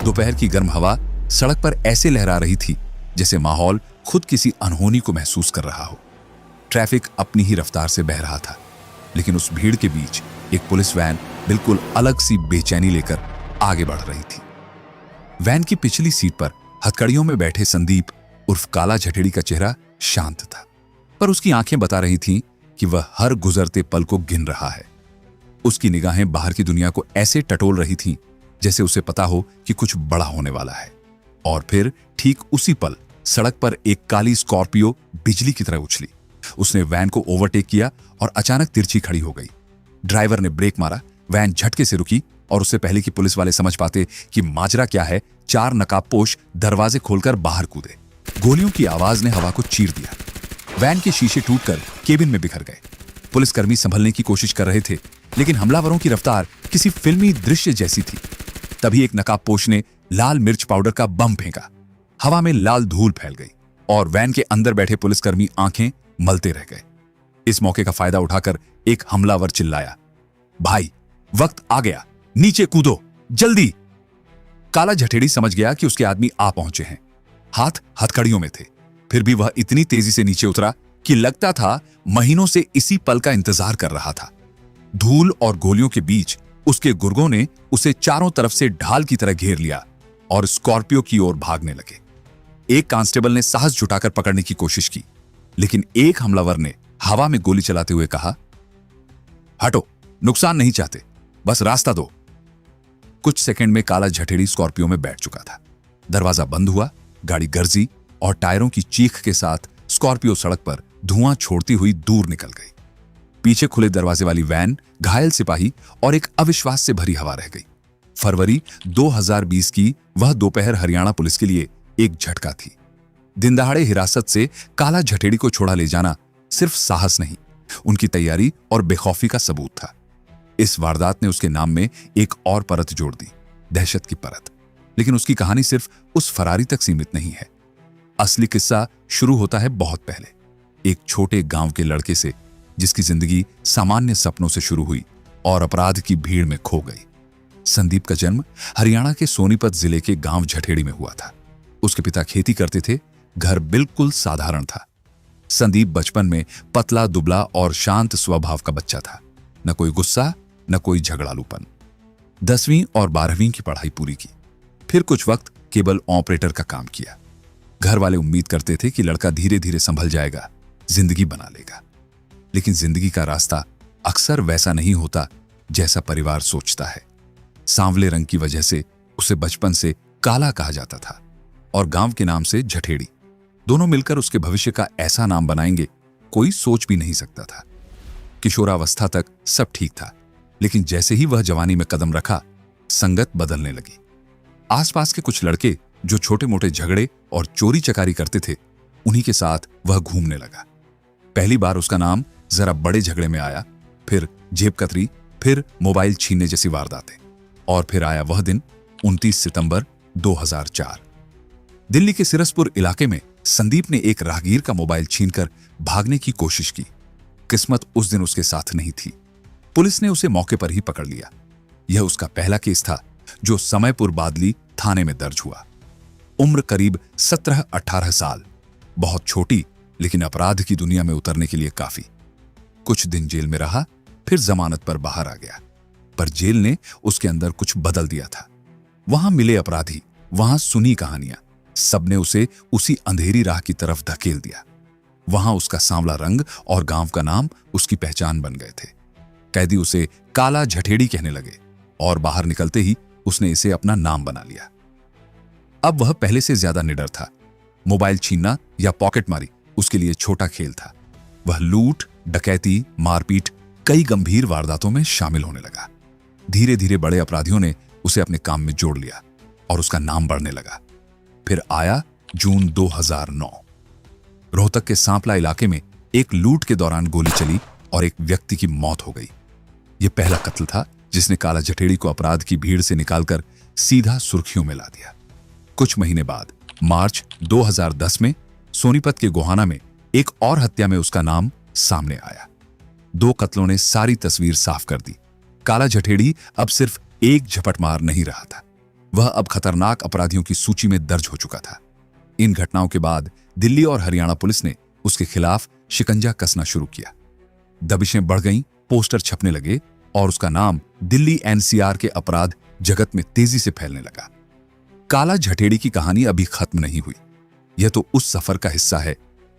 दोपहर की गर्म हवा सड़क पर ऐसे लहरा रही थी जैसे माहौल खुद किसी अनहोनी को महसूस कर रहा हो। ट्रैफिक अपनी ही रफ्तार से बह रहा था, लेकिन उस भीड़ के बीच एक पुलिस वैन बिल्कुल अलग सी बेचैनी लेकर आगे बढ़ रही थी। वैन की पिछली सीट पर हथकड़ियों में बैठे संदीप उर्फ काला झटेड़ी का चेहरा शांत था, पर उसकी आंखें बता रही थीं कि वह हर गुजरते पल को गिन रहा है। उसकी निगाहें बाहर की दुनिया को ऐसे टटोल रही थीं जैसे उसे पता हो कि कुछ बड़ा होने वाला है। और फिर ठीक उसी पल सड़क पर एक काली स्कॉर्पियो बिजली की तरह उछली। उसने वैन को ओवरटेक किया और अचानक तिरछी खड़ी हो गई। ड्राइवर ने ब्रेक मारा, वैन झटके से रुकी और उससे पहले कि पुलिस वाले समझ पाते कि माजरा क्या है, 4 नकाबपोश दरवाजे खोलकर बाहर कूदे। गोलियों की आवाज ने हवा को चीर दिया। वैन के शीशे टूटकर केबिन में बिखर गए। पुलिसकर्मी संभलने की कोशिश कर रहे थे, लेकिन हमलावरों की रफ्तार किसी फिल्मी दृश्य जैसी थी। तभी एक नकाबपोश ने लाल मिर्च पाउडर का बम फेंका। हवा में लाल धूल फैल गई और वैन के अंदर बैठे पुलिसकर्मी आंखें मलते रह गए। इस मौके का फायदा उठाकर एक हमलावर चिल्लाया, भाई वक्त आ गया, नीचे कूदो जल्दी। काला झटेड़ी समझ गया कि उसके आदमी आ पहुंचे हैं। हाथ हथकड़ियों में थे, फिर भी वह इतनी तेजी से नीचे उतरा कि लगता था महीनों से इसी पल का इंतजार कर रहा था। धूल और गोलियों के बीच उसके गुर्गों ने उसे चारों तरफ से ढाल की तरह घेर लिया और स्कॉर्पियो की ओर भागने लगे। एक कांस्टेबल ने साहस जुटाकर पकड़ने की कोशिश की, लेकिन एक हमलावर ने हवा में गोली चलाते हुए कहा, हटो, नुकसान नहीं चाहते, बस रास्ता दो। कुछ सेकंड में काला झटेड़ी स्कॉर्पियो में बैठ चुका था। दरवाजा बंद हुआ, गाड़ी गरजी और टायरों की चीख के साथ स्कॉर्पियो सड़क पर धुआं छोड़ती हुई दूर निकल गई। पीछे खुले दरवाजे वाली वैन, घायल सिपाही और एक अविश्वास से भरी हवा रह गई। फरवरी 2020 की वह दोपहर हरियाणा पुलिस के लिए एक झटका थी। दिनदहाड़े हिरासत से काला झटेड़ी को छोड़ा ले जाना सिर्फ साहस नहीं, उनकी तैयारी और बेखौफी का सबूत था। इस वारदात ने उसके नाम में एक और परत जोड़ दी, दहशत की परत। लेकिन उसकी कहानी सिर्फ उस फरारी तक सीमित नहीं है। असली किस्सा शुरू होता है बहुत पहले, एक छोटे गांव के लड़के से, जिसकी जिंदगी सामान्य सपनों से शुरू हुई और अपराध की भीड़ में खो गई। संदीप का जन्म हरियाणा के सोनीपत जिले के गांव झटेड़ी में हुआ था। उसके पिता खेती करते थे, घर बिल्कुल साधारण था। संदीप बचपन में पतला दुबला और शांत स्वभाव का बच्चा था, न कोई गुस्सा न कोई झगड़ालूपन। 10वीं और 12वीं की पढ़ाई पूरी की, फिर कुछ वक्त केबल ऑपरेटर का काम किया। घर वाले उम्मीद करते थे कि लड़का धीरे धीरे संभल जाएगा, जिंदगी बना लेगा। लेकिन जिंदगी का रास्ता अक्सर वैसा नहीं होता जैसा परिवार सोचता है। सांवले रंग की वजह से उसे बचपन से काला कहा जाता था और गांव के नाम से झटेड़ी। दोनों मिलकर उसके भविष्य का ऐसा नाम बनाएंगे, कोई सोच भी नहीं सकता था। किशोरावस्था तक सब ठीक था, लेकिन जैसे ही वह जवानी में कदम रखा, संगत बदलने लगी। आसपास के कुछ लड़के जो छोटे मोटे झगड़े और चोरी चकारी करते थे, उन्हीं के साथ वह घूमने लगा। पहली बार उसका नाम जरा बड़े झगड़े में आया, फिर जेब कतरी, फिर मोबाइल छीनने जैसी वारदातें, और फिर आया वह दिन 29 सितंबर 2004। दिल्ली के सिरसपुर इलाके में संदीप ने एक राहगीर का मोबाइल छीनकर भागने की कोशिश की। किस्मत उस दिन उसके साथ नहीं थी। पुलिस ने उसे मौके पर ही पकड़ लिया। यह उसका पहला केस था जो समयपुर बादली थाने में दर्ज हुआ। उम्र करीब 17-18 साल, बहुत छोटी, लेकिन अपराध की दुनिया में उतरने के लिए काफी। कुछ दिन जेल में रहा, फिर जमानत पर बाहर आ गया। पर जेल ने उसके अंदर कुछ बदल दिया था। वहां मिले अपराधी, वहां सुनी कहानियां, सबने उसे उसी अंधेरी राह की तरफ धकेल दिया। वहां उसका सांवला रंग और गांव का नाम उसकी पहचान बन गए थे। कैदी उसे काला झटेड़ी कहने लगे और बाहर निकलते ही उसने इसे अपना नाम बना लिया। अब वह पहले से ज्यादा निडर था। मोबाइल छीनना या पॉकेटमारी उसके लिए छोटा खेल था। वह लूट, डकैती, मारपीट, कई गंभीर वारदातों में शामिल होने लगा। धीरे धीरे बड़े अपराधियों ने उसे अपने काम में जोड़ लिया और उसका नाम बढ़ने लगा। फिर आया जून 2009। रोहतक के सांपला इलाके में एक लूट के दौरान गोली चली और एक व्यक्ति की मौत हो गई। यह पहला कत्ल था जिसने काला झटेड़ी को अपराध की भीड़ से निकालकर सीधा सुर्खियों में ला दिया। कुछ महीने बाद मार्च 2010 में सोनीपत के गोहाना में एक और हत्या में उसका नाम सामने आया। 2 कत्लों ने सारी तस्वीर साफ कर दी। काला झटेड़ी अब सिर्फ एक झपट मार नहीं रहा था, वह अब खतरनाक अपराधियों की सूची में दर्ज हो चुका था। इन घटनाओं के बाद दिल्ली और हरियाणा पुलिस ने उसके खिलाफ शिकंजा कसना शुरू किया। दबिशें बढ़ गईं, पोस्टर छपने लगे और उसका नाम दिल्ली एनसीआर के अपराध जगत में तेजी से फैलने लगा। काला झटेड़ी की कहानी अभी खत्म नहीं हुई। यह तो उस सफर का हिस्सा है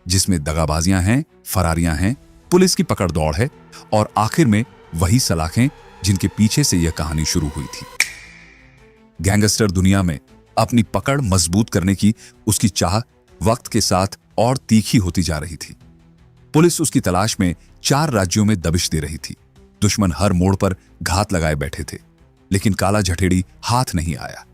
जिसमें दगाबाजियां हैं, फरारियां हैं, पुलिस की पकड़ दौड़ है और आखिर में वही सलाखें जिनके पीछे से यह कहानी शुरू हुई थी। गैंगस्टर दुनिया में अपनी पकड़ मजबूत करने की उसकी चाह वक्त के साथ और तीखी होती जा रही थी। पुलिस उसकी तलाश में 4 राज्यों में दबिश दे रही थी। दुश्मन हर मोड़ पर घात लगाए बैठे थे, लेकिन काला झटेड़ी हाथ नहीं आया।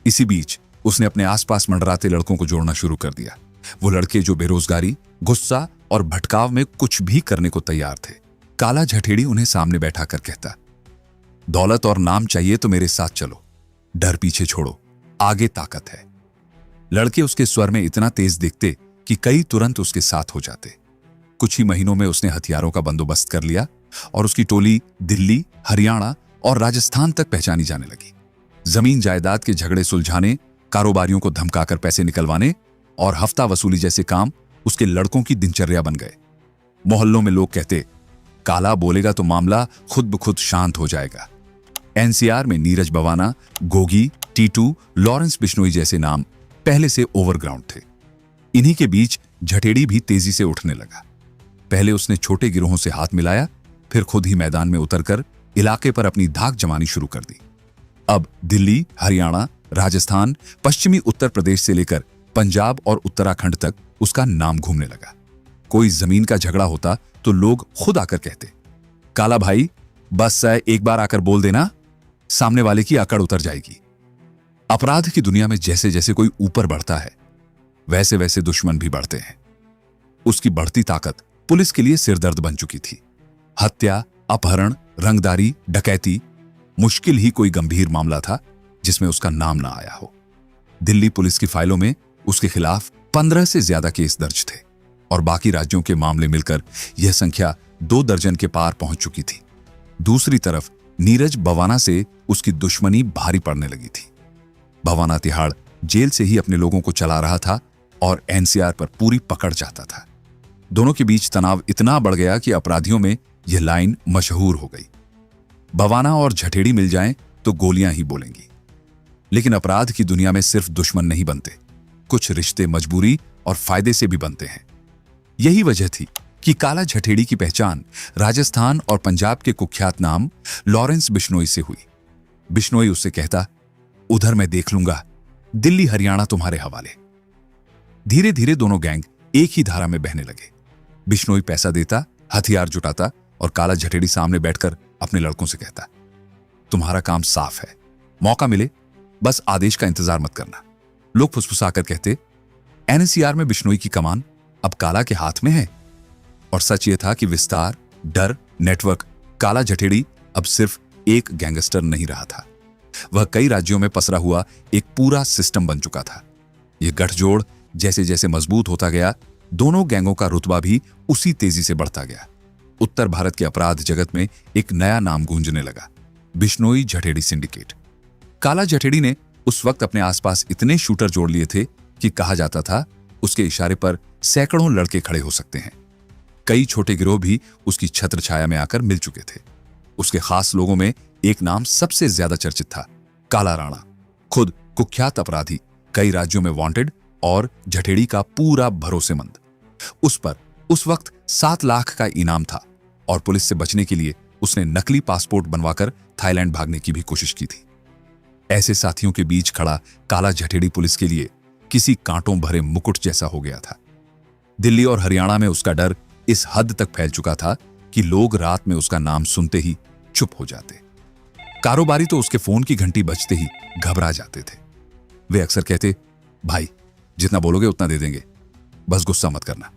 इसी बीच उसने अपने आसपास मंडराते लड़कों को जोड़ना शुरू कर दिया। वो लड़के जो बेरोजगारी, गुस्सा और भटकाव में कुछ भी करने को तैयार थे। काला झटेड़ी उन्हें सामने बैठा कर कहता, दौलत और नाम चाहिए तो मेरे साथ चलो, डर पीछे छोड़ो, आगे ताकत है। लड़के उसके स्वर में इतना तेज दिखते कि कई तुरंत उसके साथ हो जाते। कुछ ही महीनों में उसने हथियारों का बंदोबस्त कर लिया और उसकी टोली दिल्ली, हरियाणा और राजस्थान तक पहचानी जाने लगी। जमीन जायदाद के झगड़े सुलझाने, कारोबारियों को धमकाकर पैसे निकलवाने और हफ्ता वसूली जैसे काम उसके लड़कों की दिनचर्या बन गए। मोहल्लों में लोग कहते, काला बोलेगा तो मामला खुद ब खुद शांत हो जाएगा। एनसीआर में नीरज बवाना, गोगी, टीटू, लॉरेंस बिश्नोई जैसे नाम पहले से ओवरग्राउंड थे। इन्हीं के बीच झटेड़ी भी तेजी से उठने लगा। पहले उसने छोटे गिरोहों से हाथ मिलाया, फिर खुद ही मैदान में उतरकर इलाके पर अपनी धाक जमानी शुरू कर दी। अब दिल्ली, हरियाणा, राजस्थान, पश्चिमी उत्तर प्रदेश से लेकर पंजाब और उत्तराखंड तक उसका नाम घूमने लगा। कोई जमीन का झगड़ा होता तो लोग खुद आकर कहते, काला भाई बस एक बार आकर बोल देना, सामने वाले की अकड़ उतर जाएगी। अपराध की दुनिया में जैसे जैसे कोई ऊपर बढ़ता है, वैसे वैसे दुश्मन भी बढ़ते हैं। उसकी बढ़ती ताकत पुलिस के लिए सिरदर्द बन चुकी थी। हत्या, अपहरण, रंगदारी, डकैती, मुश्किल ही कोई गंभीर मामला था जिसमें उसका नाम ना आया हो। दिल्ली पुलिस की फाइलों में उसके खिलाफ 15 से ज्यादा केस दर्ज थे और बाकी राज्यों के मामले मिलकर यह संख्या 2 दर्जन के पार पहुंच चुकी थी। दूसरी तरफ नीरज बवाना से उसकी दुश्मनी भारी पड़ने लगी थी। बवाना तिहाड़ जेल से ही अपने लोगों को चला रहा था और एनसीआर पर पूरी पकड़ चाहता था। दोनों के बीच तनाव इतना बढ़ गया कि अपराधियों में यह लाइन मशहूर हो गई, बवाना और झटेड़ी मिल जाएं तो गोलियां ही बोलेंगी। लेकिन अपराध की दुनिया में सिर्फ दुश्मन नहीं बनते, कुछ रिश्ते मजबूरी और फायदे से भी बनते हैं। यही वजह थी कि काला झटेड़ी की पहचान राजस्थान और पंजाब के कुख्यात नाम लॉरेंस बिश्नोई से हुई। बिश्नोई उससे कहता, उधर मैं देख लूंगा, दिल्ली हरियाणा तुम्हारे हवाले। धीरे धीरे दोनों गैंग एक ही धारा में बहने लगे। बिश्नोई पैसा देता, हथियार जुटाता और काला झटेड़ी सामने बैठकर अपने लड़कों से कहता, तुम्हारा काम साफ है, मौका मिले बस आदेश का इंतजार मत करना। लोग फुसफुसाकर कहते, एनसीआर में बिश्नोई की कमान अब काला के हाथ में है। और सच यह था कि विस्तार, डर, नेटवर्क, काला झटेड़ी अब सिर्फ एक गैंगस्टर नहीं रहा था, वह कई राज्यों में पसरा हुआ एक पूरा सिस्टम बन चुका था। यह गठजोड़ जैसे जैसे मजबूत होता गया, दोनों गैंगों का रुतबा भी उसी तेजी से बढ़ता गया। उत्तर भारत के अपराध जगत में एक नया नाम गूंजने लगा, बिश्नोई झटेड़ी सिंडिकेट। काला झटेड़ी ने उस वक्त अपने आसपास इतने शूटर जोड़ लिए थे कि कहा जाता था उसके इशारे पर सैकड़ों लड़के खड़े हो सकते हैं। कई छोटे गिरोह भी उसकी छत्र छाया में आकर मिल चुके थे। उसके खास लोगों में एक नाम सबसे ज्यादा चर्चित था, काला राणा, खुद कुख्यात अपराधी, कई राज्यों में वांटेड और झटेड़ी का पूरा भरोसेमंद। उस पर उस वक्त 7 लाख का इनाम था और पुलिस से बचने के लिए उसने नकली पासपोर्ट बनवाकर थाईलैंड भागने की भी कोशिश की थी। ऐसे साथियों के बीच खड़ा काला झटेड़ी पुलिस के लिए किसी कांटों भरे मुकुट जैसा हो गया था। दिल्ली और हरियाणा में उसका डर इस हद तक फैल चुका था कि लोग रात में उसका नाम सुनते ही चुप हो जाते। कारोबारी तो उसके फोन की घंटी बजते ही घबरा जाते थे। वे अक्सर कहते, भाई जितना बोलोगे उतना दे देंगे, बस गुस्सा मत करना।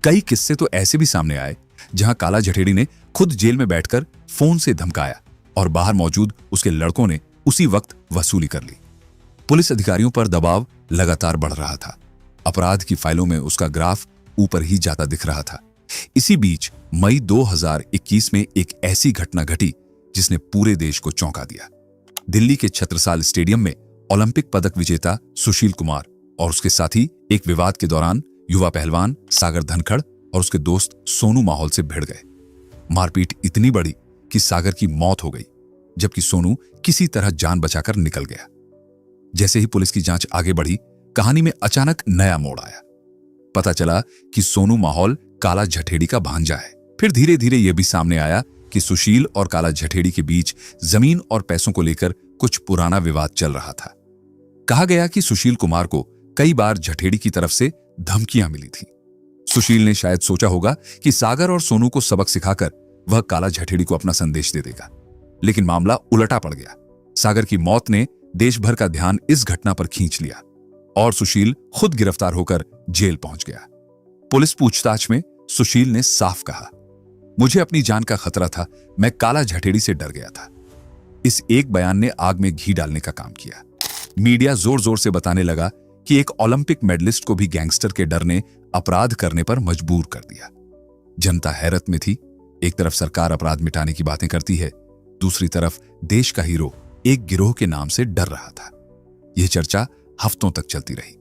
कई किस्से तो ऐसे भी सामने आए जहां काला झटेड़ी ने खुद जेल में बैठकर फोन से धमकाया और बाहर मौजूद उसके लड़कों ने उसी वक्त वसूली कर ली। पुलिस अधिकारियों पर दबाव लगातार बढ़ रहा था। अपराध की फाइलों में उसका ग्राफ ऊपर ही जाता दिख रहा था। इसी बीच मई 2021 में एक ऐसी घटना घटी जिसने पूरे देश को चौंका दिया। दिल्ली के छत्रसाल स्टेडियम में ओलंपिक पदक विजेता सुशील कुमार और उसके साथी एक विवाद के दौरान युवा पहलवान सागर धनखड़ और उसके दोस्त सोनू माहौल से भिड़ गए। मारपीट इतनी बड़ी कि सागर की मौत हो गई, जबकि सोनू किसी तरह जान बचाकर निकल गया। जैसे ही पुलिस की जांच आगे बढ़ी, कहानी में अचानक नया मोड़ आया। पता चला कि सोनू माहौल काला झठेड़ी का भांजा है। फिर धीरे धीरे यह भी सामने आया कि सुशील और काला झठेड़ी के बीच जमीन और पैसों को लेकर कुछ पुराना विवाद चल रहा था। कहा गया कि सुशील कुमार को कई बार झठेड़ी की तरफ से धमकियां मिली थी। सुशील ने शायद सोचा होगा कि सागर और सोनू को सबक सिखाकर वह काला झठेड़ी को अपना संदेश दे देगा, लेकिन मामला उलटा पड़ गया। सागर की मौत ने देश भर का ध्यान इस घटना पर खींच लिया और सुशील खुद गिरफ्तार होकर जेल पहुंच गया। पुलिस पूछताछ में सुशील ने साफ कहा, मुझे अपनी जान का खतरा था, मैं काला झठेड़ी से डर गया था। इस एक बयान ने आग में घी डालने का काम किया। मीडिया जोर जोर से बताने लगा कि एक ओलंपिक मेडलिस्ट को भी गैंगस्टर के डर ने अपराध करने पर मजबूर कर दिया। जनता हैरत में थी। एक तरफ सरकार अपराध मिटाने की बातें करती है, दूसरी तरफ देश का हीरो एक गिरोह के नाम से डर रहा था। यह चर्चा हफ्तों तक चलती रही।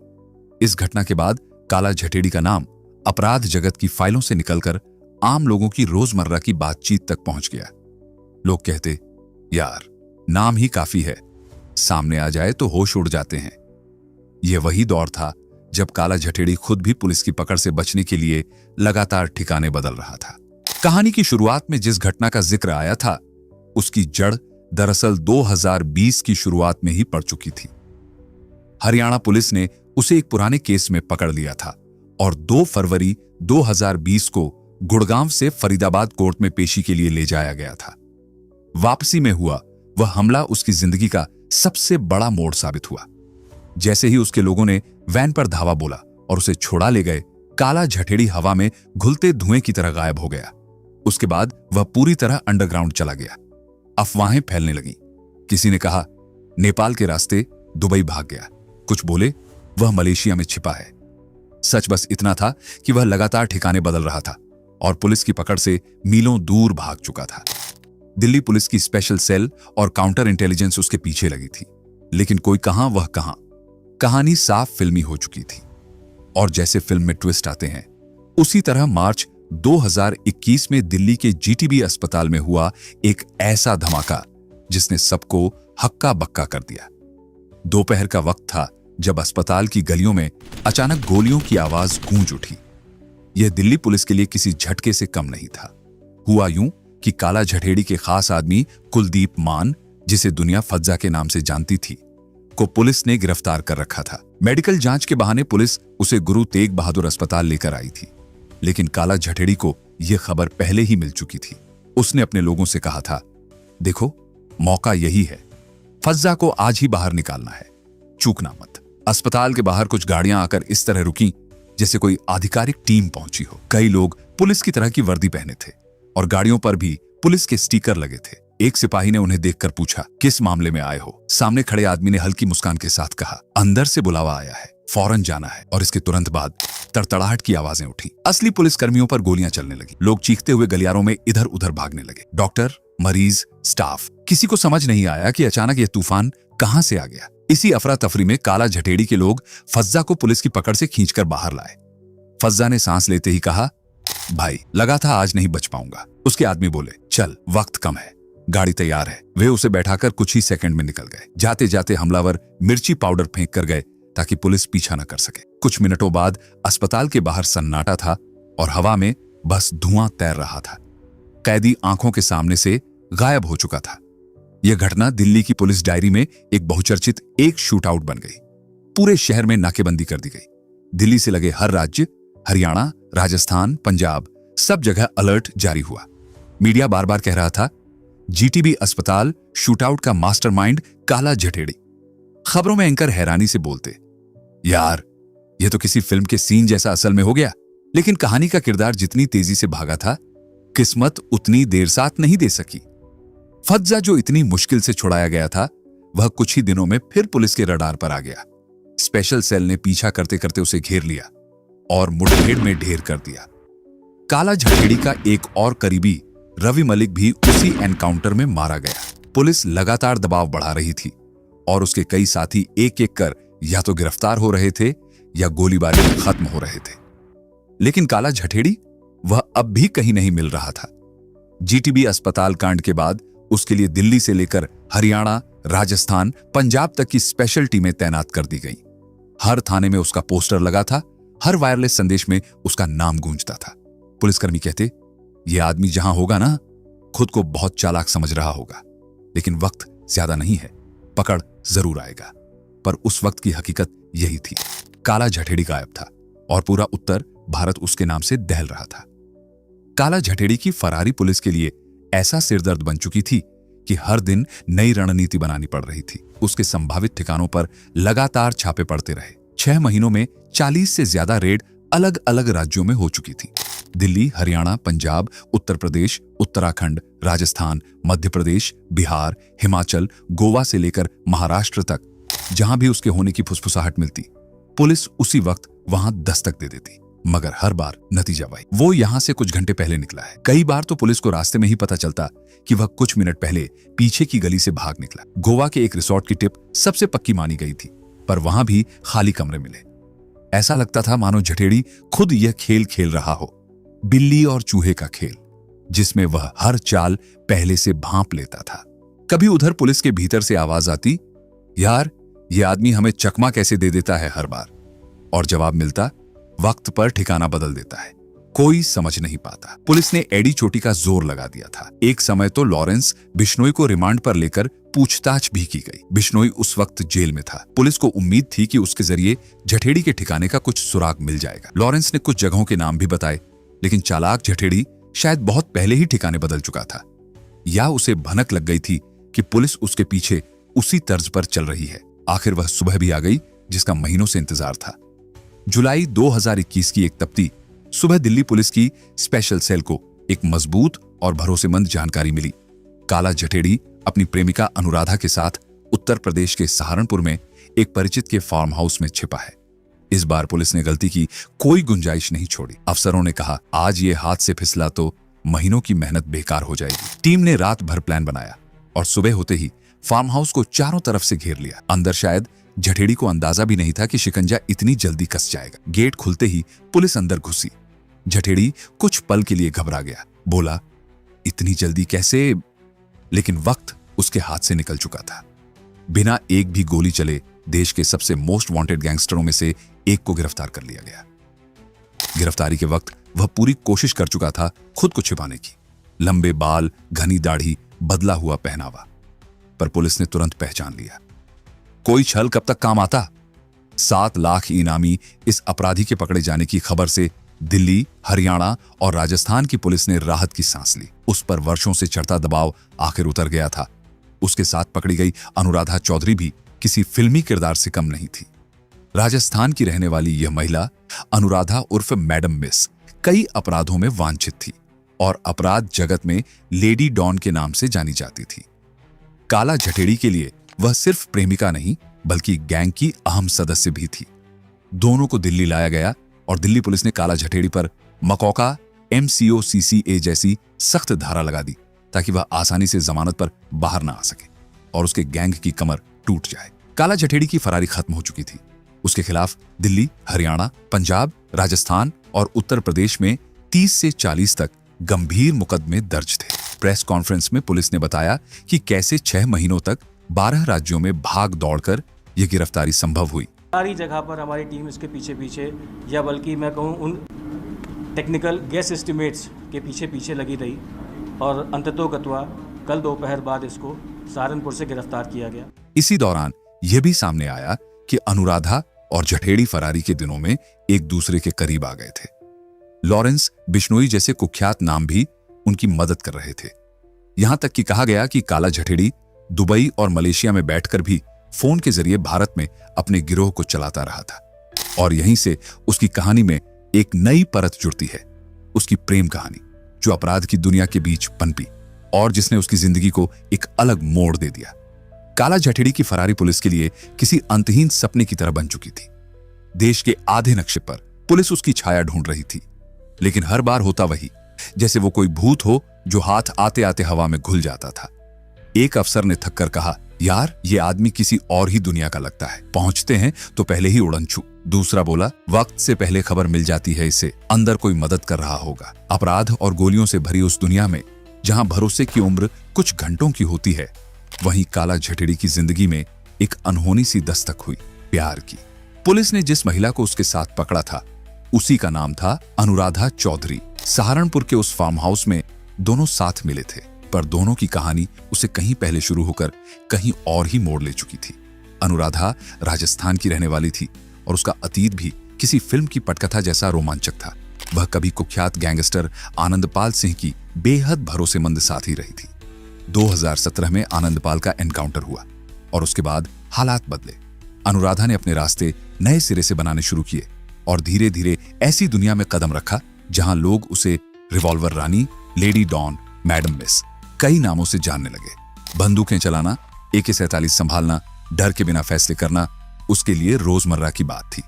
इस घटना के बाद काला झठेड़ी का नाम अपराध जगत की फाइलों से निकलकर आम लोगों की रोजमर्रा की बातचीत तक पहुंच गया। लोग कहते, यार नाम ही काफी है, सामने आ जाए तो होश उड़ जाते हैं। यह वही दौर था जब काला झठेड़ी खुद भी पुलिस की पकड़ से बचने के लिए लगातार ठिकाने बदल रहा था। कहानी की शुरुआत में जिस घटना का जिक्र आया था, उसकी जड़ दरअसल 2020 की शुरुआत में ही पड़ चुकी थी। हरियाणा पुलिस ने उसे एक पुराने केस में पकड़ लिया था और 2 फरवरी 2020 को गुड़गांव से फरीदाबाद कोर्ट में पेशी के लिए ले जाया गया था। वापसी में हुआ वह हमला उसकी जिंदगी का सबसे बड़ा मोड़ साबित हुआ। जैसे ही उसके लोगों ने वैन पर धावा बोला और उसे छुड़ा ले गए, काला झठेड़ी हवा में घुलते धुएं की तरह गायब हो गया। उसके बाद वह पूरी तरह अंडरग्राउंड चला गया। अफवाहें फैलने लगी। किसी ने कहा नेपाल के रास्ते दुबई भाग गया, कुछ बोले वह मलेशिया में छिपा है। सच बस इतना था कि वह लगातार ठिकाने बदल रहा था और पुलिस की पकड़ से मीलों दूर भाग चुका था। दिल्ली पुलिस की स्पेशल सेल और काउंटर इंटेलिजेंस उसके पीछे लगी थी, लेकिन कोई कहां वह कहां। कहानी साफ फिल्मी हो चुकी थी और जैसे फिल्म में ट्विस्ट आते हैं, उसी तरह मार्च 2021 में दिल्ली के जीटीबी अस्पताल में हुआ एक ऐसा धमाका जिसने सबको हक्का बक्का कर दिया। दोपहर का वक्त था जब अस्पताल की गलियों में अचानक गोलियों की आवाज गूंज उठी। यह दिल्ली पुलिस के लिए किसी झटके से कम नहीं था। हुआ यूं कि काला झठेड़ी के खास आदमी कुलदीप मान, जिसे दुनिया फज्जा के नाम से जानती थी, को पुलिस ने गिरफ्तार कर रखा था। मेडिकल जांच के बहाने पुलिस उसे गुरु तेग बहादुर अस्पताल लेकर आई थी, लेकिन काला झठेड़ी को यह खबर पहले ही मिल चुकी थी। उसने अपने लोगों से कहा था, देखो मौका यही है, फज्जा को आज ही बाहर निकालना है, चूकना मत। अस्पताल के बाहर कुछ गाड़ियां आकर इस तरह रुकी जैसे कोई आधिकारिक टीम पहुंची हो। कई लोग पुलिस की तरह की वर्दी पहने थे और गाड़ियों पर भी पुलिस के स्टिकर लगे थे। एक सिपाही ने उन्हें देखकर पूछा, किस मामले में आए हो? सामने खड़े आदमी ने हल्की मुस्कान के साथ कहा, अंदर से बुलावा आया है, फौरन जाना है। और इसके तुरंत बाद तड़तड़ाहट की आवाजें उठी। असली पुलिसकर्मियों पर गोलियां चलने लगी। लोग चीखते हुए गलियारों में इधर उधर भागने लगे। डॉक्टर, मरीज, स्टाफ, किसी को समझ नहीं आया कि अचानक यह तूफान कहां से आ गया। इसी अफरा तफरी में काला झठेड़ी के लोग फज्जा को पुलिस की पकड़ से खींचकर बाहर लाए। फज्जा ने सांस लेते ही कहा, भाई लगा था आज नहीं बच पाऊंगा। उसके आदमी बोले, चल वक्त कम है, गाड़ी तैयार है। वे उसे बैठाकर कुछ ही सेकंड में निकल गए। जाते जाते हमलावर मिर्ची पाउडर फेंक कर गए ताकि पुलिस पीछा न कर सके। कुछ मिनटों बाद अस्पताल के बाहर सन्नाटा था और हवा में बस धुआं तैर रहा था। कैदी आंखों के सामने से गायब हो चुका था। यह घटना दिल्ली की पुलिस डायरी में एक बहुचर्चित एक शूटआउट बन गई। पूरे शहर में नाकेबंदी कर दी गई। दिल्ली से लगे हर राज्य, हरियाणा, राजस्थान, पंजाब, सब जगह अलर्ट जारी हुआ। मीडिया बार बार कह रहा था, जीटीबी अस्पताल शूटआउट का मास्टरमाइंड काला झठेड़ी। खबरों में एंकर हैरानी से बोलते, यार यह तो किसी फिल्म के सीन जैसा असल में हो गया। लेकिन कहानी का किरदार जितनी तेजी से भागा था, किस्मत उतनी देर साथ नहीं दे सकी। फज्जा जो इतनी मुश्किल से छुड़ाया गया था, वह कुछ ही दिनों में फिर पुलिस के रडार पर आ गया। स्पेशल सेल ने पीछा करते करते उसे घेर लिया और मुठभेड़ में ढेर कर दिया। काला झठेड़ी का एक और करीबी रवि मलिक भी उसी एनकाउंटर में मारा गया। पुलिस लगातार दबाव बढ़ा रही थी और उसके कई साथी एक एक कर या तो गिरफ्तार हो रहे थे या गोलीबारी में खत्म हो रहे थे। लेकिन काला झठेड़ी वह अब भी कहीं नहीं मिल रहा था। जीटीबी अस्पताल कांड के बाद उसके लिए दिल्ली से लेकर हरियाणा, राजस्थान, पंजाब तक की स्पेशल टीमें तैनात कर दी गईं। हर थाने में उसका पोस्टर लगा था, हर वायरलेस संदेश में उसका नाम गूंजता था। पुलिसकर्मी कहते, यह आदमी जहां होगा ना, खुद को बहुत चालाक समझ रहा होगा, लेकिन वक्त ज्यादा नहीं है, पकड़ जरूर आएगा। पर उस वक्त की हकीकत यही थी, काला झठेड़ी गायब था और पूरा उत्तर भारत उसके नाम से दहल रहा था। काला झठेड़ी की फरारी पुलिस के लिए ऐसा सिरदर्द बन चुकी थी कि हर दिन नई रणनीति बनानी पड़ रही थी। उसके संभावित ठिकानों पर लगातार छापे पड़ते रहे। 6 महीनों में 40 से ज्यादा रेड अलग अलग राज्यों में हो चुकी थी। दिल्ली, हरियाणा, पंजाब, उत्तर प्रदेश, उत्तराखंड, राजस्थान, मध्य प्रदेश, बिहार, हिमाचल, गोवा से लेकर महाराष्ट्र तक, जहां भी उसके होने की फुसफुसाहट मिलती, पुलिस उसी वक्त वहां दस्तक दे देती। मगर हर बार नतीजा वही। वो यहां से कुछ घंटे पहले निकला है। कई बार तो पुलिस को रास्ते में ही पता चलता कि वह कुछ मिनट पहले पीछे की गली से भाग निकला। गोवा के एक रिसोर्ट की टिप सबसे पक्की मानी गई थी, पर वहां भी खाली कमरे मिले। ऐसा लगता था मानो झठेड़ी खुद यह खेल खेल रहा हो, बिल्ली और चूहे का खेल, जिसमें वह हर चाल पहले से भांप लेता था। कभी उधर पुलिस के भीतर से आवाज आती, यार यह आदमी हमें चकमा कैसे दे देता है हर बार, और जवाब मिलता, वक्त पर ठिकाना बदल देता है, कोई समझ नहीं पाता। पुलिस ने एडी चोटी का जोर लगा दिया था। एक समय तो लॉरेंस बिश्नोई को रिमांड पर लेकर पूछताछ भी की गई। बिश्नोई उस वक्त जेल में था। पुलिस को उम्मीद थी कि उसके जरिए झठेड़ी के ठिकाने का कुछ सुराग मिल जाएगा। लॉरेंस ने कुछ जगहों के नाम भी बताए, लेकिन चालाक झठेड़ी शायद बहुत पहले ही ठिकाने बदल चुका था, या उसे भनक लग गई थी कि पुलिस उसके पीछे उसी तर्ज पर चल रही है। आखिर वह सुबह भी आ गई जिसका महीनों से इंतजार था। जुलाई 2021 की एक तपती सुबह दिल्ली पुलिस की स्पेशल सेल को एक मजबूत और भरोसेमंद जानकारी मिली। काला झठेड़ी अपनी प्रेमिका अनुराधा के साथ उत्तर प्रदेश के सहारनपुर में एक परिचित के फार्म हाउस में छिपा है। इस बार पुलिस ने गलती की कोई गुंजाइश नहीं छोड़ी। अफसरों ने कहा, आज ये हाथ से फिसला तो महीनों की मेहनत बेकार हो जाएगी। टीम ने रात भर प्लान बनाया और सुबह होते ही फार्म हाउस को चारों तरफ से घेर लिया। अंदर शायद झठेड़ी को अंदाजा भी नहीं था कि शिकंजा इतनी जल्दी कस जाएगा। गेट खुलते ही पुलिस अंदर घुसी। झठेड़ी कुछ पल के लिए घबरा गया, बोला, इतनी जल्दी कैसे? लेकिन वक्त उसके हाथ से निकल चुका था। बिना एक भी गोली चले देश के सबसे मोस्ट वांटेड गैंगस्टरों में से एक को गिरफ्तार कर लिया गया। गिरफ्तारी के वक्त वह पूरी कोशिश कर चुका था खुद को छिपाने की। लंबे बाल, घनी दाढ़ी, बदला हुआ पहनावा, पर पुलिस ने तुरंत पहचान लिया। कोई छल कब तक काम आता? 7 लाख इनामी इस अपराधी के पकड़े जाने की खबर से दिल्ली, हरियाणा और राजस्थान की पुलिस ने राहत की सांस ली। उस पर वर्षों से चढ़ता दबाव आखिर उतर गया था। उसके साथ पकड़ी गई अनुराधा चौधरी भी किसी फिल्मी किरदार से कम नहीं थी। राजस्थान की रहने वाली यह महिला अनुराधा उर्फ मैडम मिस कई अपराधों में वांछित थी और अपराध जगत में लेडी डॉन के नाम से जानी जाती थी। काला झठेड़ी के लिए वह सिर्फ प्रेमिका नहीं बल्कि गैंग की अहम सदस्य भी थी। दोनों को दिल्ली लाया गया और दिल्ली पुलिस ने काला झठेड़ी पर मकौका MCOCCA जैसी सख्त धारा लगा दी ताकि वह आसानी से जमानत पर बाहर ना आ सके और उसके गैंग की कमर टूट जाए। काला झठेड़ी की फरारी खत्म हो चुकी थी। उसके खिलाफ दिल्ली, हरियाणा, पंजाब, राजस्थान और उत्तर प्रदेश में 30 से 40 तक गंभीर मुकदमे दर्ज थे। प्रेस कॉन्फ्रेंस में पुलिस ने बताया कि कैसे 6 महीनों तक 12 राज्यों में भाग दौड़कर यह गिरफ्तारी संभव हुई। सारी जगह पर हमारी टीम इसके पीछे पीछे, या बल्कि मैं कहूँ उन टेक्निकल गैस एस्टिमेट्स के पीछे पीछे लगी रही और अंततोगत्वा कल दोपहर बाद इसको सहारनपुर से गिरफ्तार किया गया। इसी दौरान यह भी सामने आया कि अनुराधा और झठेड़ी फरारी के दिनों में एक दूसरे के करीब आ गए थे। लॉरेंस बिश्नोई जैसे कुख्यात नाम भी उनकी मदद कर रहे थे। यहां तक कि कहा गया कि काला झठेड़ी दुबई और मलेशिया में बैठकर भी फोन के जरिए भारत में अपने गिरोह को चलाता रहा था और यहीं से उसकी कहानी में एक नई परत जुड़ती है, उसकी प्रेम कहानी जो अपराध की दुनिया के बीच पनपी और जिसने उसकी जिंदगी को एक अलग मोड़ दे दिया। काला झठेड़ी की फरारी पुलिस के लिए किसी अंतहीन सपने की तरह बन चुकी थी। देश के आधे नक्शे पर पुलिस उसकी छाया ढूंढ रही थी, लेकिन हर बार होता वही, जैसे वो कोई भूत हो जो हाथ आते आते हवा में घुल जाता था। एक अफसर ने थककर कहा, यार ये आदमी किसी और ही दुनिया का लगता है, पहुंचते हैं तो पहले ही उड़नछू। दूसरा बोला, वक्त से पहले खबर मिल जाती है इसे, अंदर कोई मदद कर रहा होगा। अपराध और गोलियों से भरी उस दुनिया में जहां भरोसे की उम्र कुछ घंटों की होती है, वहीं काला झटेड़ी की जिंदगी में एक अनहोनी सी दस्तक हुई, प्यार की। पुलिस ने जिस महिला को उसके साथ पकड़ा था उसी का नाम था अनुराधा चौधरी। सहारनपुर के उस फार्म हाउस में दोनों साथ मिले थे, पर दोनों की कहानी उसे कहीं पहले शुरू होकर कहीं और ही मोड़ ले चुकी थी। अनुराधा राजस्थान की रहने वाली थी और उसका अतीत भी किसी फिल्म की पटकथा जैसा रोमांचक था। वह कभी कुख्यात गैंगस्टर आनंदपाल सिंह की बेहद भरोसेमंद साथी रही थी। 2017 में आनंदपाल का एनकाउंटर हुआ और उसके बाद हालात बदले। अनुराधा ने अपने रास्ते नए सिरे से बनाने शुरू किए और धीरे धीरे ऐसी दुनिया में कदम रखा जहां लोग उसे रिवॉल्वर रानी, लेडी डॉन, मैडम मिस कई नामों से जानने लगे। बंदूकें चलाना, AK-47 संभालना, डर के बिना फैसले करना उसके लिए रोजमर्रा की बात थी।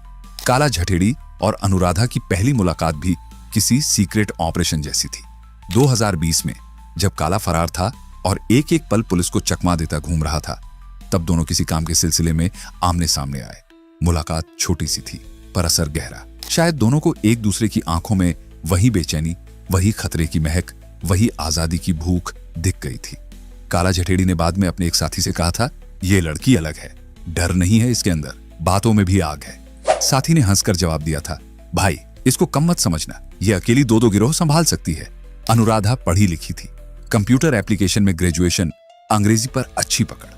काला झटेड़ी और अनुराधा की पहली मुलाकात भी किसी सीक्रेट ऑपरेशन जैसी थी। 2020 में जब काला फरार था और एक एक पल पुलिस को चकमा देता घूम रहा था, तब दोनों किसी काम के सिलसिले में आमने सामने आए। मुलाकात छोटी सी थी पर असर गहरा। शायद दोनों को एक दूसरे की आंखों में वही बेचैनी, वही खतरे की महक, वही आजादी की भूख दिख गई थी। काला झटेड़ी ने बाद में अपने एक साथी से कहा था, ये लड़की अलग है, डर नहीं है इसके अंदर, बातों में भी आग है। साथी ने हंसकर जवाब दिया था, भाई इसको कम मत समझना, ये अकेली दो गिरोह संभाल सकती है। अनुराधा पढ़ी लिखी थी, कंप्यूटर एप्लीकेशन में ग्रेजुएशन, अंग्रेजी पर अच्छी पकड़।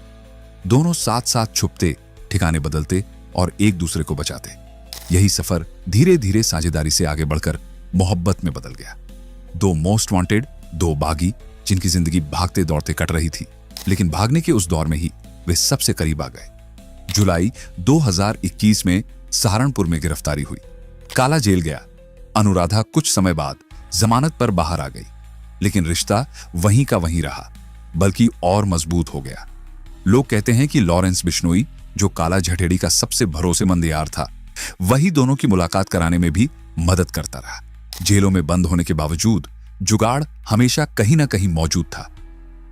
दोनों साथ साथ छुपते, ठिकाने बदलते और एक दूसरे को बचाते। यही सफर धीरे धीरे साझेदारी से आगे बढ़कर मोहब्बत में बदल गया। दो मोस्ट वांटेड, दो बागी, जिनकी जिंदगी भागते दौड़ते कट रही थी, लेकिन भागने के उस दौर में ही वे सबसे करीब आ गए। जुलाई 2021 में सहारनपुर में गिरफ्तारी हुई। काला जेल गया। अनुराधा कुछ समय बाद जमानत पर बाहर आ गई, लेकिन रिश्ता वहीं का वहीं रहा, बल्कि और मजबूत हो गया। लोग कहते हैं कि लॉरेंस बिश्नोई, जो काला झटेड़ी का सबसे भरोसेमंद यार था, वही दोनों की मुलाकात कराने में भी मदद करता रहा। जेलों में बंद होने के बावजूद जुगाड़ हमेशा कहीं ना कहीं मौजूद था।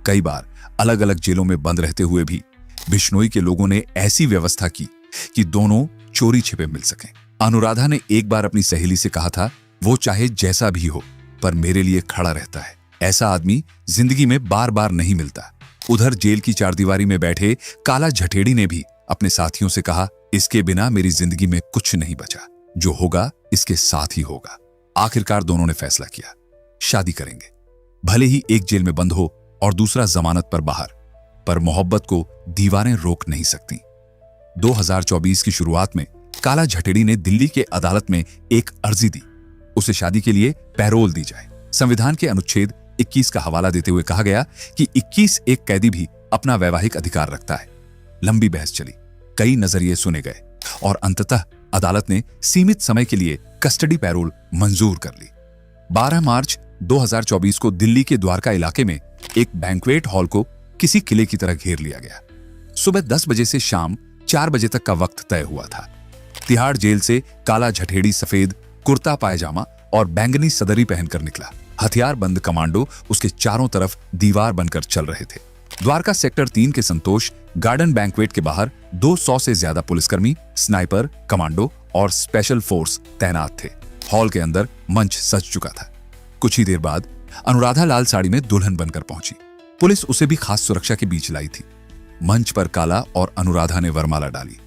कई बार अलग अलग जेलों में बंद रहते हुए भी बिश्नोई के लोगों ने ऐसी व्यवस्था की कि दोनों चोरी छिपे मिल सकें। अनुराधा ने एक बार अपनी सहेली से कहा था, वो चाहे जैसा भी हो पर मेरे लिए खड़ा रहता है। ऐसा आदमी जिंदगी में बार बार नहीं मिलता। उधर जेल की चारदीवारी में बैठे काला झटेड़ी ने भी अपने साथियों से कहा, इसके बिना मेरी जिंदगी में कुछ नहीं बचा, जो होगा इसके साथ ही होगा। आखिरकार दोनों ने फैसला किया, शादी करेंगे। भले ही एक जेल में बंद हो और दूसरा जमानत पर बाहर, पर मोहब्बत को दीवारें रोक नहीं सकती। 2024 की शुरुआत में काला झटेड़ी ने दिल्ली के अदालत में एक अर्जी दी, उसे शादी के लिए पैरोल दी जाए। संविधान के अनुच्छेद 21 का हवाला देते हुए कहा गया कि 21 एक कैदी भी अपना वैवाहिक अधिकार रखता है। लंबी बहस चली, कई नजरिए सुने गए और अंततः अदालत ने सीमित समय के लिए कस्टडी पैरोल मंजूर कर ली। 12 मार्च 2024 को दिल्ली के द्वारका इलाके में एक बैंक्वेट हॉल को किसी किले की तरह घेर लिया गया। सुबह 10 बजे से शाम 4 बजे तक का वक्त तय हुआ था। तिहाड़ जेल से काला झटेड़ी सफेद कुर्ता पायजामा और बैंगनी सदरी पहनकर निकला। हथियार बंद कमांडो उसके चारों तरफ दीवार बनकर चल रहे थे। द्वारका सेक्टर 3 के संतोष गार्डन बैंक्वेट के बाहर 200 से ज्यादा पुलिसकर्मी, स्नाइपर, कमांडो और स्पेशल फोर्स तैनात थे। हॉल के अंदर मंच सज चुका था। कुछ ही देर बाद अनुराधा लाल साड़ी में दुल्हन बनकर पहुंची। पुलिस उसे भी खास सुरक्षा के बीच लाई थी। मंच पर काला और अनुराधा ने वरमाला डाली,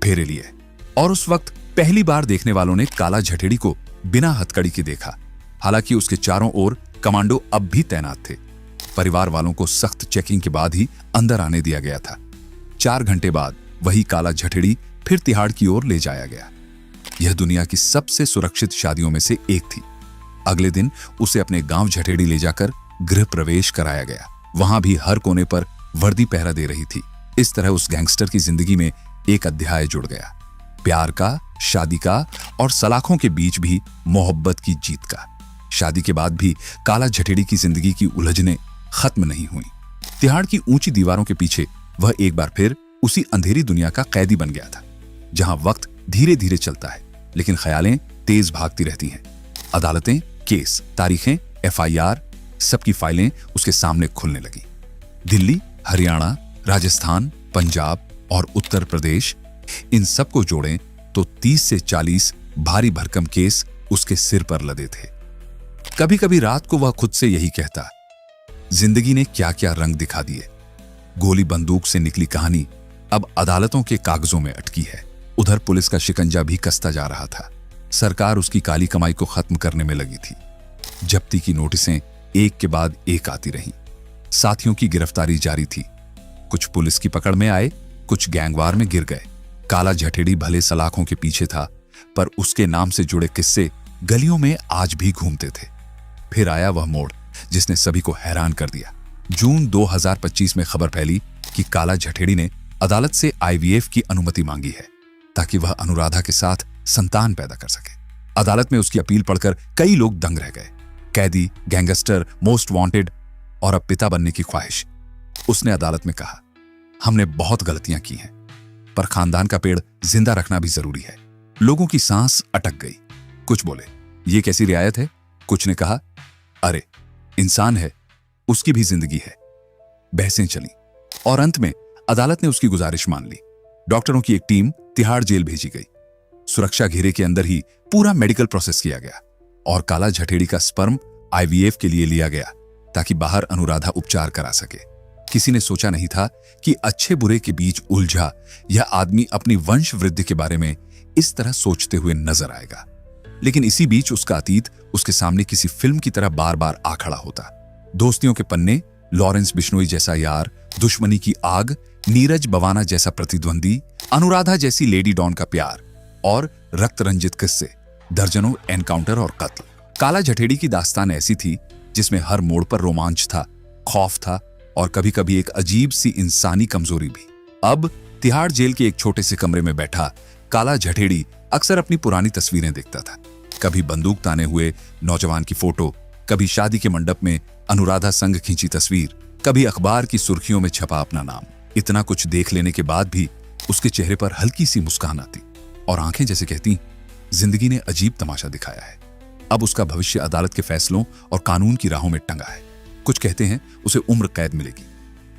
फेरे लिए, और उस वक्त पहली बार देखने वालों ने काला झटेड़ी को बिना हथकड़ी के देखा। हालांकि उसके चारों ओर कमांडो अब भी तैनात थे। परिवार वालों को सख्त चेकिंग के बाद ही अंदर आने दिया गया था। 4 घंटे बाद वही काला झटेड़ी फिर तिहाड़ की ओर ले जाया गया। यह दुनिया की सबसे सुरक्षित शादियों में से एक थी। अगले दिन उसे अपने गांव झटेड़ी ले जाकर गृह प्रवेश कराया गया। वहां भी हर कोने पर वर्दी पहरा दे रही थी। इस तरह उस गैंगस्टर की जिंदगी में एक अध्याय जुड़ गया, प्यार का, शादी का और सलाखों के बीच भी मोहब्बत की जीत का। शादी के बाद भी काला झटेड़ी की जिंदगी की उलझनें खत्म नहीं हुई। तिहाड़ की ऊंची दीवारों के पीछे वह एक बार फिर उसी अंधेरी दुनिया का कैदी बन गया था, जहां वक्त धीरे धीरे चलता है लेकिन ख्यालें तेज भागती रहती हैं। अदालतें, केस, तारीखें, FIR, सबकी फाइलें उसके सामने खुलने लगी। दिल्ली हरियाणा, राजस्थान, पंजाब और उत्तर प्रदेश, इन सबको जोड़ें तो 30 से 40 भारी भरकम केस उसके सिर पर लदे थे। कभी कभी रात को वह खुद से यही कहता, जिंदगी ने क्या क्या रंग दिखा दिए। गोली बंदूक से निकली कहानी अब अदालतों के कागजों में अटकी है। उधर पुलिस का शिकंजा भी कसता जा रहा था। सरकार उसकी काली कमाई को खत्म करने में लगी थी। जब्ती की नोटिसें एक के बाद एक आती रहीं। साथियों की गिरफ्तारी जारी थी। कुछ पुलिस की पकड़ में आए, कुछ गैंगवार में गिर गए। काला झठेड़ी भले सलाखों के पीछे था, पर उसके नाम से जुड़े किस्से गलियों में आज भी घूमते थे। फिर आया वह मोड़ जिसने सभी को हैरान कर दिया। जून 2025 में खबर फैली कि काला झठेड़ी ने अदालत से IVF की अनुमति मांगी है ताकि वह अनुराधा के साथ संतान पैदा कर सके। अदालत में उसकी अपील पढ़कर कई लोग दंग रह गए। कैदी, गैंगस्टर, मोस्ट वांटेड और अब पिता बनने की ख्वाहिश। उसने अदालत में कहा, हमने बहुत गलतियां की हैं, पर खानदान का पेड़ जिंदा रखना भी जरूरी है। लोगों की सांस अटक गई। कुछ बोले, ये कैसी रियायत है? कुछ ने कहा, अरे इंसान है, उसकी भी जिंदगी है। बहसें चली और अंत में अदालत ने उसकी गुजारिश मान ली। डॉक्टरों की एक टीम तिहाड़ जेल भेजी गई। सुरक्षा घेरे के अंदर ही पूरा मेडिकल प्रोसेस किया गया और काला झठेड़ी का स्पर्म IVF के लिए लिया गया ताकि बाहर अनुराधा उपचार करा सके। किसी ने सोचा नहीं था कि अच्छे बुरे के बीच उलझा यह आदमी अपनी वंश वृद्धि के बारे में इस तरह सोचते हुए नजर आएगा। लेकिन इसी बीच उसका अतीत उसके सामने किसी फिल्म की तरह बार बार आ खड़ा होता। दोस्तियों के पन्ने, लॉरेंस बिश्नोई जैसा यार, दुश्मनी की आग, नीरज बवाना जैसा प्रतिद्वंदी, अनुराधा जैसी लेडी डॉन का प्यार और रक्त रंजित किस्से, दर्जनों एनकाउंटर और कत्ल। काला झठेड़ी की दास्तान ऐसी थी जिसमें हर मोड़ पर रोमांच था, खौफ था और कभी कभी एक अजीब सी इंसानी कमजोरी भी। अब तिहाड़ जेल के एक छोटे से कमरे में बैठा काला झठेड़ी अक्सर अपनी पुरानी तस्वीरें देखता था। कभी बंदूक ताने हुए नौजवान की फोटो, कभी शादी के मंडप में अनुराधा संग खींची तस्वीर, कभी अखबार की सुर्खियों में छपा अपना नाम। इतना कुछ देख लेने के बाद भी उसके चेहरे पर हल्की सी मुस्कान आती और आंखें जैसे कहती, जिंदगी ने अजीब तमाशा दिखाया है। अब उसका भविष्य अदालत के फैसलों और कानून की राहों में टंगा है। कुछ कहते हैं उसे उम्र कैद मिलेगी,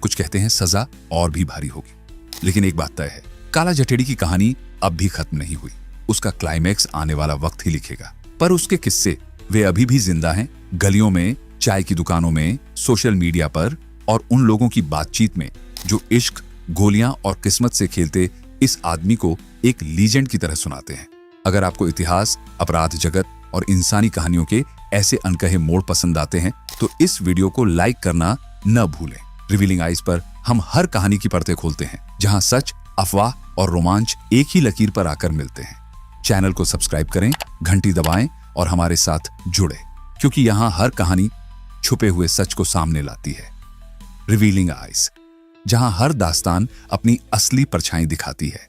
कुछ कहते हैं सजा और भी भारी होगी। लेकिन एक बात तय है, काला झठेड़ी की कहानी अब भी खत्म नहीं हुई। उसका क्लाइमैक्स आने वाला वक्त ही लिखेगा। पर उसके किस्से वे अभी भी जिंदा हैं, गलियों में, चाय की दुकानों में, सोशल मीडिया पर और उन लोगों की बातचीत में जो इश्क, गोलियां और किस्मत से खेलते इस आदमी को एक लीजेंड की तरह सुनाते हैं। अगर आपको इतिहास, अपराध जगत और इंसानी कहानियों के ऐसे अनकहे मोड़ पसंद आते हैं तो इस वीडियो को लाइक करना न भूलें। रिवीलिंग आइज पर हम हर कहानी की परतें खोलते हैं, जहां सच, अफवाह और रोमांच एक ही लकीर पर आकर मिलते हैं। चैनल को सब्सक्राइब करें, घंटी दबाएं और हमारे साथ जुड़े, क्योंकि यहाँ हर कहानी छुपे हुए सच को सामने लाती है। रिवीलिंग आइज, जहां हर दास्तान अपनी असली परछाई दिखाती है।